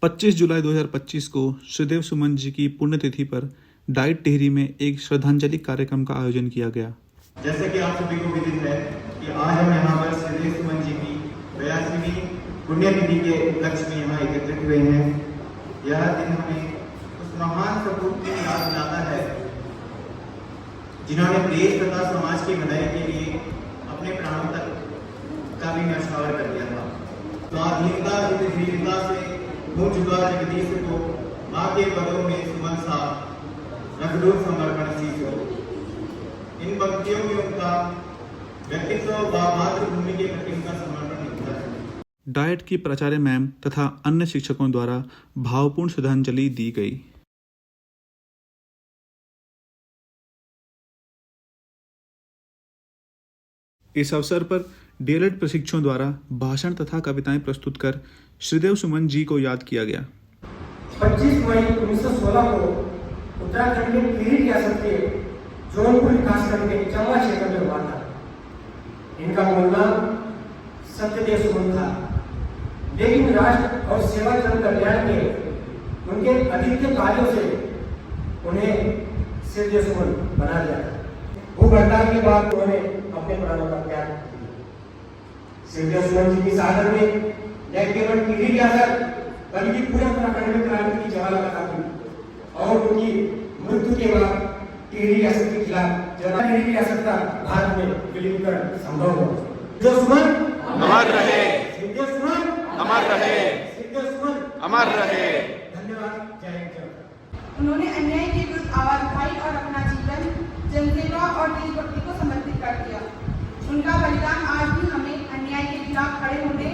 25 जुलाई 2025 को श्रीदेव सुमन जी की पुण्यतिथि पर डाइट टिहरी में एक श्रद्धांजलि कार्यक्रम का आयोजन किया गया। जैसे कि आप सभी को विदित है कि आज हम यहाँ पर श्रीदेव सुमन जी की 82वीं पुण्यतिथि के उपलक्ष्य में यहाँ एकत्रित हुए हैं। यह दिन हमें उस महान सपूत की याद दिलाता है जिन्होंने देश तथा समाज की भलाई के लिए अपने प्राणों तक का भी न्यौछावर कर दिया था। स्वाधीनता हितहीनता से हो चुका जगदीश को माँ के पदों में सुमन सा रख दो समर्पण शीश हो। इन पंक्तियों में उनका व्यक्तित्व व मातृभूमि के प्रति उनका समर्पण निकला है। डाइट की प्राचार्य मैम तथा अन्य शिक्षकों द्वारा भावपूर्ण श्रद्धांजलि दी गई। इस अवसर पर डीएलएड प्रशिक्षुओं द्वारा भाषण तथा कविताएं प्रस्तुत कर श्रीदेव सुमन जी को याद किया गया। 25 मई 1916 को उत्तराखंड में टिहरी रियासत के जौनपुर विकासखंड के चंबा क्षेत्र में हुआ था। इनका मूल नाम सत्यदेव सुमन था, लेकिन राष्ट्र और सेवा जन कल्याण के उनके अद्वितीय कार्यों से उन्हें सत्यदेव सुमन बना दिया था। भूख हड़ताल के बाद उन्होंने अपने प्राणों का त्याग किया। सत्यदेव सुमन जी की साधन में न केवल टिहरी रियासत बल्कि पूरे उत्तराखंड में क्रांति की ज्वाला लगा थी और उनकी मृत्यु के बाद टिहरी रियासत के खिलाफ टिहरी रियासत का भारत में विलीनीकरण संभव हुआ। सत्यदेव सुमन अमर रहे, सत्यदेव सुमन अमर रहे, सत्यदेव सुमन अमर रहे। धन्यवाद। जय हिंद। उन्होंने अन्याय के विरुद्ध आवाज उठाई और अपना जीवन जनसेवा और देशभक्ति को समर्पित कर दिया। उनका बलिदान आज भी हमें अन्याय के खिलाफ खड़े होने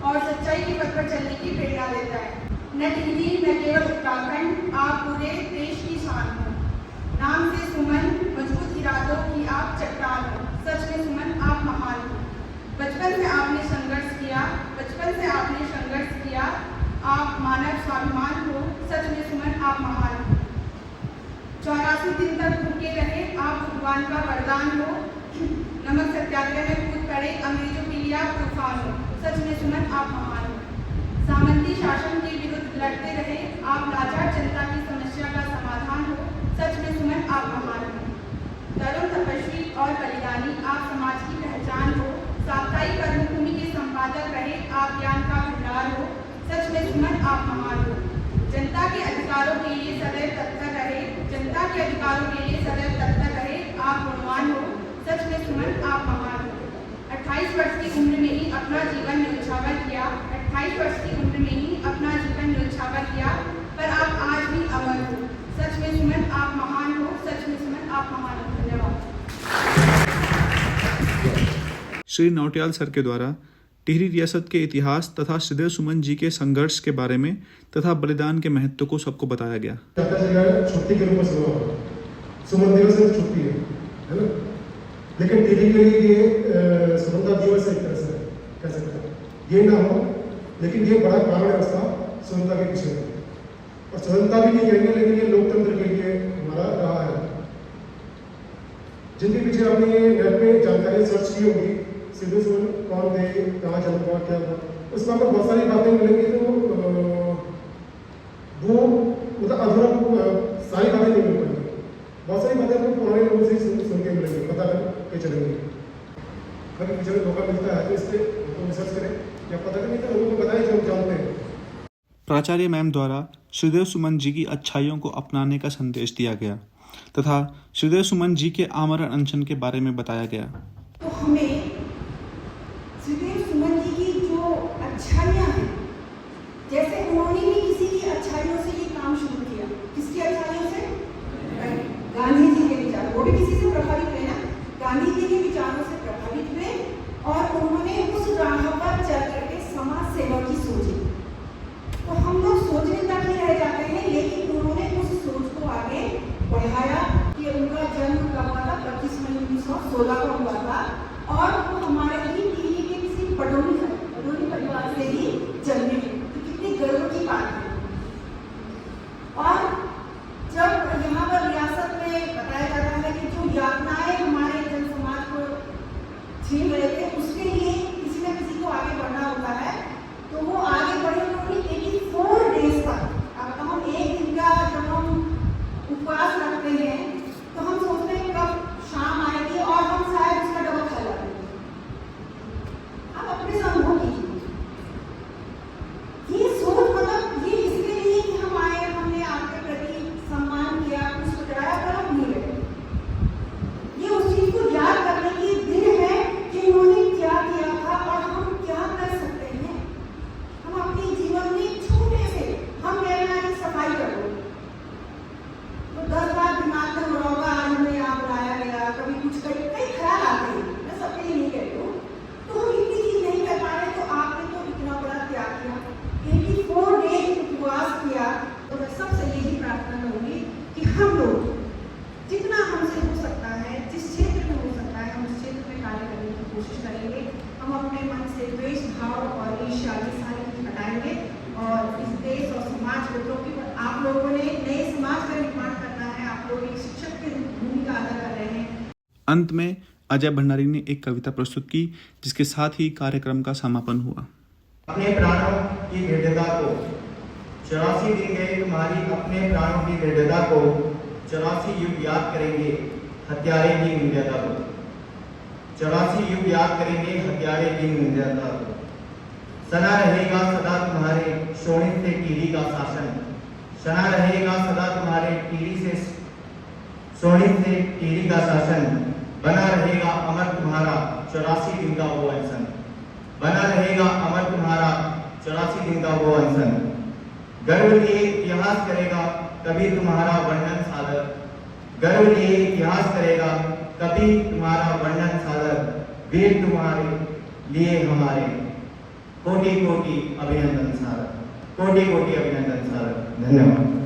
और सच्चाई के पथ पर चलने की प्रेरणा देता है। न टिहरी न केवल उत्तराखंड, आप पूरे देश की शान हो। नाम से सुमन, मजबूत इरादों की आप चट्टान हो। सच में सुमन आप महान हो। बचपन से आपने संघर्ष किया, आप मानव स्वाभिमान हो। सच में सुमन आप महान हो। 84 दिन तक भूखे रहे, आप भगवान का वरदान हो। नमक सत्याग्रह में कूद पड़े, अंग्रेजों के लिए आप तूफान हो। सच में सुमन आप महान हो। सामंती शासन के विरुद्ध लड़ते रहे, आप लाचार जनता की समस्या का समाधान हो। सच में सुमन आप महान हो। तरुण तपस्वी और बलिदानी, आप समाज की पहचान हो। साप्ताहिक कर्मभूमि के संपादक रहे, आप ज्ञान का भंडार हो। सच में सुमन आप महान हो। जनता के अधिकारों के लिए सदैव तत्पर रहे, आप गुणवान हो। सच में सुमन आप महान हो। 28 वर्ष की उम्र में ही अपना जीवन न्यौछावर किया, पर आप आज भी अमर हो। सच में सुमन आप महान हो। सच में सुमन आप महान हो। धन्यवाद। श्री नौटियाल सर के द्वारा टिहरी रियासत के इतिहास तथा श्रीदेव सुमन जी के संघर्ष के बारे में तथा बलिदान के महत्व को सबको बताया गया। छुट्टी के रूप में सुमन दिवस में छुट्टी है ना, लेकिन टिहरी के लिए ये स्वतंत्रता दिवस एक तरह से कह सकते हैं। ये ना हो, लेकिन ये बड़ा कारण है उसका स्वतंत्रता के पीछे, और स्वतंत्रता भी नहीं कहेंगे लेकिन ये लोकतंत्र के लिए हमारा रहा है। जिनके पीछे आपने ये नेट पे जानकारी सर्च की होगी, सिद्धू सुमन कौन थे, कहाँ जन्म हुआ, क्या हुआ, उसमें आपको बहुत सारी बातें मिलेंगी। तो वो मतलब अधूरा सारी बातें नहीं मिल पाएंगी। बहुत सारी बातें आपको पुराने लोगों से सुन के मिलेंगी, पता करके चलेंगे। अगर पीछे मौका मिलता है तो इस पर रिसर्च करें, या पता नहीं तो लोगों को बताएं जो जानते हैं। प्राचार्य मैम द्वारा श्रीदेव सुमन जी की अच्छाइयों को अपनाने का संदेश दिया गया तथा श्रीदेव सुमन जी के आमरण अनशन के बारे में बताया गया। तो हमें श्रीदेव सुमन जी की जो अच्छाइयाँ हैं, जैसे उन्होंने भी किसी की अच्छाइयों से ये काम शुरू किया। किसकी अच्छाइयों से? गांधी जी के विचार, वो भी किसी से प्रभावित हुए ना, गांधी जी के विचारों से प्रभावित हुए और उन्होंने उस राह पर चल करके समाज सेवा की सोची। तो हम लोग सोचने तक ही रह जाते हैं, लेकिन उन्होंने उस सोच को आगे बढ़ाया कि उनका जन्म कब हुआ था? 25 मई 1916 को हुआ था, और वो हमारे ही टिहरी के किसी पटौनी परिवार से ही जन्मे। तो कितनी गर्व की बात है। और जब यहाँ पर रियासत में बताया जाता है कि जो यातनाएं हमारे जन समाज को छीन रहे थे, उसके लिए किसी न किसी को आगे बढ़ना होता है, तो वो आगे बढ़े। उन्होंने 84 डेज अंत में अजय भंडारी ने एक कविता प्रस्तुत की, जिसके साथ ही कार्यक्रम का समापन हुआ। अपने प्राणों की दृढ़ता को 84 दिन गए तुम्हारी, अपने प्राणों की दृढ़ता को 84 युग याद करेंगे हत्यारे की निंद्यता को। 84 युग याद करेंगे हत्यारे की निंद्यता को। सना रहेगा सदा तुम्हारे शोणित से टीरी का शासन। सना रहेगा सदा तुम्हारे टीरी से शोणित से टीरी का शासन। बना रहेगा अमर तुम्हारा 84 दिन का वो अनशन। बना रहेगा अमर तुम्हारा 84 दिन का वो अनशन। गर्व लिए इतिहास करेगा कभी तुम्हारा वर्णन सादर। गर्व लिए इतिहास करेगा कभी तुम्हारा वर्णन सादर। वीर तुम्हारे लिए हमारे कोटि कोटि अभिनंदन सादर। कोटि कोटि अभिनंदन सादर। धन्यवाद।